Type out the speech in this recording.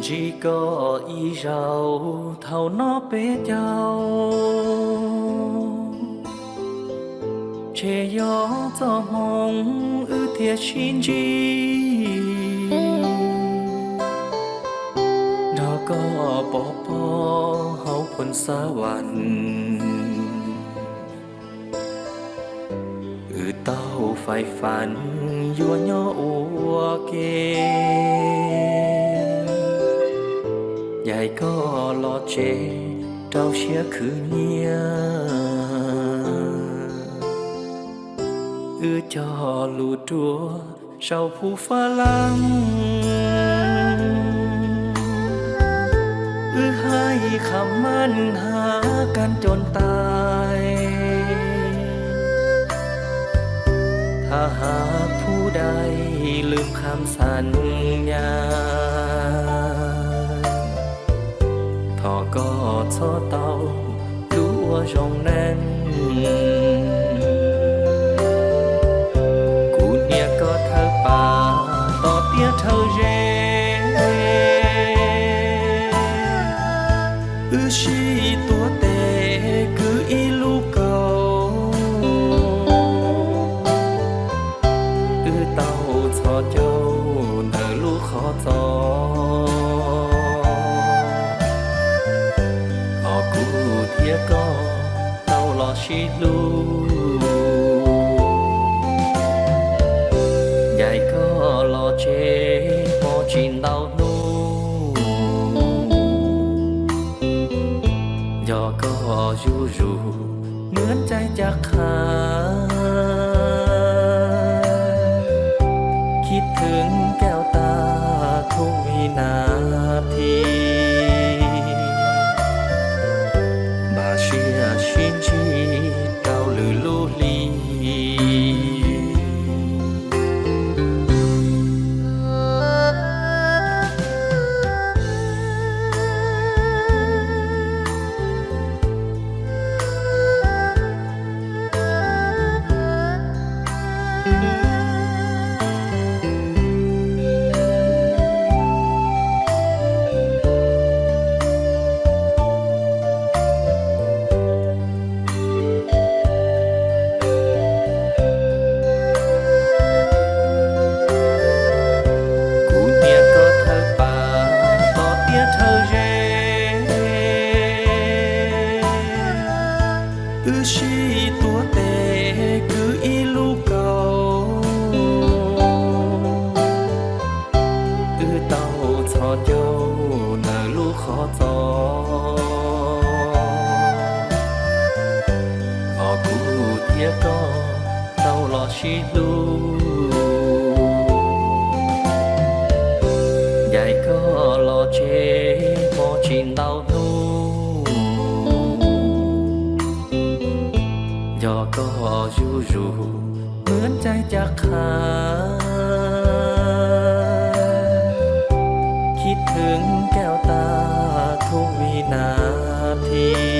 chỉ có ý giàu thầu nó bế nhau chê gió cho mong ư thiệt xin chi đó có bỏ hậu phận xaวันtao phải phản vua nhỏ ua kê dạy có lo chê trao xia khứ nia cho lù trua sau phù pha lăng hai khămมันหากันจนตายถ้าหากผู้ใดลืมคำสัญญาทอก็ชอเต้าดูว่าจงแน่นกูเนี่ยก็เธอป่าต่อเตี้ยเธอเย่ชีตัวเตคืออีลูกเก่าเต้าชอเจ้าเธอลูกขอจอขอกูเทียก็เต้ารอชีลูใหญ่ก็รอเจพอจินเต้ายอก็อยู่เหมือนใจจะขาดคิดถึงแก้วตาทุกวินาทีบาเชียชินชีเต้าลือลูลีชีตัวเตคืออีลูกเก่าเต้าชอเจ้าเนอลูกขอจอขอกูเทียก็เต้ารอชีลูใหญ่ก็รอเจพอจินเต้านูยอก็อยู่เหมือนใจจะขาดคิดถึงแก้วตาทุกวินาที